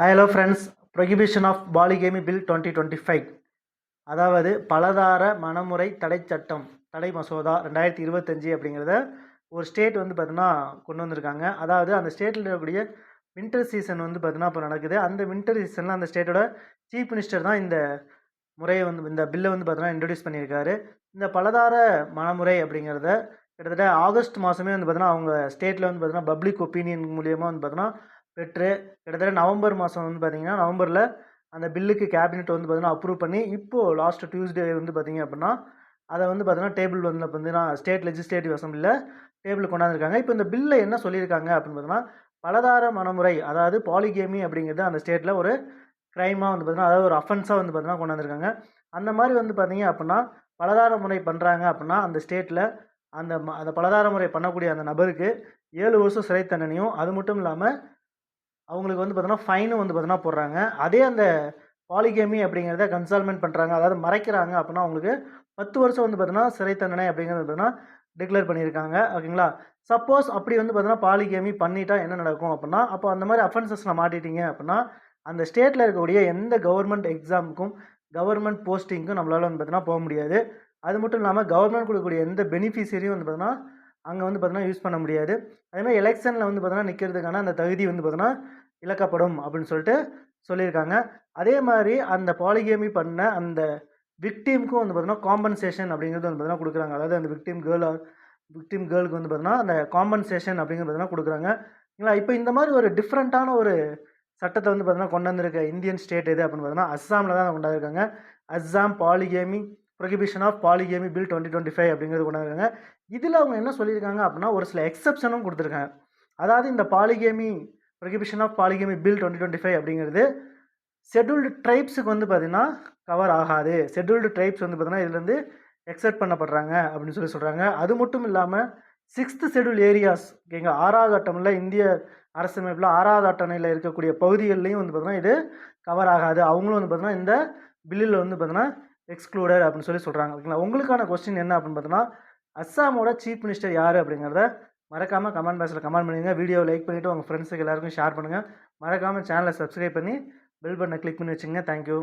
Hello friends, prohibition of polygamy bill 2025, அதாவது பலதார மணமுறை தடை சட்டம் தடை மசோதா 2025 அப்படிங்கிறத ஒரு ஸ்டேட் வந்து பார்த்தீங்கன்னா கொண்டு வந்திருக்காங்க. அதாவது அந்த ஸ்டேட்டில் இருக்கக்கூடிய வின்டர் சீசன் வந்து பார்த்தீங்கன்னா இப்போ நடக்குது. அந்த வின்டர் சீசனில் அந்த ஸ்டேட்டோட சீஃப் மினிஸ்டர் தான் இந்த முறையை வந்து இந்த பில்லை வந்து பார்த்தீங்கன்னா இன்ட்ரடியூஸ் பண்ணியிருக்காரு. இந்த பலதார மணமுறை அப்படிங்கிறத கிட்டத்தட்ட ஆகஸ்ட் மாதமே வந்து பார்த்தீங்கன்னா அவங்க ஸ்டேட்டில் வந்து பார்த்தீங்கன்னா பப்ளிக் ஒப்பீனியன் மூலியமாக வந்து பார்த்தீங்கன்னா பெற்று கிட்டத்தட்ட நவம்பர் மாதம் வந்து பார்த்திங்கன்னா நவம்பரில் அந்த பில்லுக்கு கேபினெட் வந்து பார்த்திங்கன்னா அப்ரூவ் பண்ணி இப்போது லாஸ்ட் டியூஸ்டே வந்து பார்த்திங்க அப்படின்னா அதை வந்து பார்த்திங்கன்னா டேபிள் வந்து பார்த்திங்கன்னா ஸ்டேட் லெஜிஸ்லேட்டிவ் அசம்பிளியில் டேபிள் கொண்டாந்துருக்காங்க. இப்போ இந்த பில்லில் என்ன சொல்லியிருக்காங்க அப்படின்னு பார்த்தீங்கன்னா பலதார மணமுறை, அதாவது பாலிகேமி அப்படிங்கிறது அந்த ஸ்டேட்டில் ஒரு க்ரைமாக வந்து பார்த்திங்கன்னா அதாவது ஒரு அஃபென்ஸாக வந்து பார்த்திங்கன்னா கொண்டாந்துருக்காங்க. அந்த மாதிரி வந்து பார்த்திங்க அப்படின்னா பலதார முறை பண்ணுறாங்க அப்படின்னா அந்த ஸ்டேட்டில் அந்த பலதார முறை பண்ணக்கூடிய அந்த நபருக்கு 7 வருஷம் சிறை தண்டனையும், அது மட்டும் இல்லாமல் அவங்களுக்கு வந்து பார்த்தோன்னா ஃபைனும் வந்து பார்த்தோன்னா போடுறாங்க. அதே அந்த பாலிகேமி அப்படிங்கிறத கன்சால்மெண்ட் பண்ணுறாங்க, அதாவது மறைக்கிறாங்க அப்படின்னா அவங்களுக்கு 10 வருஷம் வந்து பார்த்தோன்னா சிறை தண்டனை அப்படிங்கிறது பார்த்தோன்னா டிக்ளேர் பண்ணியிருக்காங்க. ஓகேங்களா? சப்போஸ் அப்படி வந்து பார்த்தோன்னா பாலிகேமி பண்ணிட்டா என்ன நடக்கும் அப்படின்னா, அப்போ அந்த மாதிரி அஃபென்சஸில் மாட்டிட்டீங்க அப்படின்னா அந்த ஸ்டேட்டில் இருக்கக்கூடிய எந்த கவர்மெண்ட் எக்ஸாமுக்கும் கவர்மெண்ட் போஸ்டிங்க்கும் நம்மளால் வந்து பார்த்தோன்னா போக முடியாது. அது மட்டும் இல்லாமல் கவர்மெண்ட் கொடுக்கக்கூடிய எந்த பெனிஃபிஷரியும் வந்து பார்த்தோன்னா அங்கே வந்து பார்த்தோன்னா யூஸ் பண்ண முடியாது. அதேமாதிரி எலெக்ஷனில் வந்து பார்த்தோன்னா நிற்கிறதுக்கான அந்த தகுதி வந்து பார்த்தோன்னா இழக்கப்படும் அப்படின்னு சொல்லிட்டு சொல்லியிருக்காங்க. அதே மாதிரி அந்த பாலிகேமி பண்ண அந்த விக்டிமுக்கும் வந்து பார்த்தீங்கன்னா காம்பன்சேஷன் அப்படிங்கிறது வந்து பார்த்தீங்கன்னா கொடுக்குறாங்க. அதாவது அந்த விக்டிம் கேர்ளுக்கு வந்து பார்த்தீங்கன்னா அந்த காம்பன்சேஷன் அப்படிங்கிறது பார்த்தீங்கன்னா கொடுக்குறாங்க. இல்லைங்களா? இப்போ இந்த மாதிரி ஒரு டிஃப்ரெண்ட்டான ஒரு சட்டத்தை வந்து பார்த்தீங்கன்னா கொண்டு வந்திருக்க இந்தியன் ஸ்டேட் எது அப்படின்னு பார்த்தீங்கன்னா அஸ்ஸாமில் தான் கொண்டாந்துருக்காங்க. Assam polygamy prohibition of polygamy bill 2025 அப்படிங்கிறது கொண்டாந்துருக்காங்க. இதில் அவங்க என்ன சொல்லியிருக்காங்க அப்படின்னா ஒரு சில எக்ஸப்ஷனும் கொடுத்துருக்காங்க. அதாவது இந்த polygamy prohibition of polygamy bill 2025 அப்படிங்கிறது ஷெட்யூல்டு ட்ரைப்ஸுக்கு வந்து பார்த்திங்கன்னா கவர் ஆகாது. ஷெட்யூல்டு ட்ரைப்ஸ் வந்து பார்த்திங்கன்னா இதுலேருந்து எக்ஸெப்ட் பண்ணப்படுறாங்க அப்படின்னு சொல்கிறாங்க. அது மட்டும் இல்லாமல் 6th ஷெட்யூல் ஏரியாஸ், ஓகேங்க, 6வது அட்டவணையில் இந்திய அரசியலமைப்பில் 6வது அட்டவணையில் இருக்கக்கூடிய பகுதிகள்லையும் வந்து பார்த்திங்கன்னா இது கவர் ஆகாது. அவங்களும் வந்து பார்த்திங்கன்னா இந்த பில்லில் வந்து பார்த்திங்கன்னா எக்ஸ்க்ளூடட் அப்படின்னு சொல்கிறாங்க. ஓகேங்களா? உங்களுக்கான கொஸ்டின் என்ன அப்படின்னு பார்த்தோன்னா அஸ்ஸாமோட சீஃப் மினிஸ்டர் யார் அப்படிங்கிறத மறக்காமல் கமெண்ட் பாக்ஸில் கமெண்ட் பண்ணுங்கள். வீடியோவை லைக் பண்ணிவிட்டு உங்கள் ஃப்ரெண்ட்ஸுக்கு எல்லாருக்கும் ஷேர் பண்ணுங்கள். மறக்காமல் சேனலை சப்ஸ்கிரைப் பண்ணி பெல் பட்டனை கிளிக் பண்ணி வச்சுங்க. தேங்க்யூ.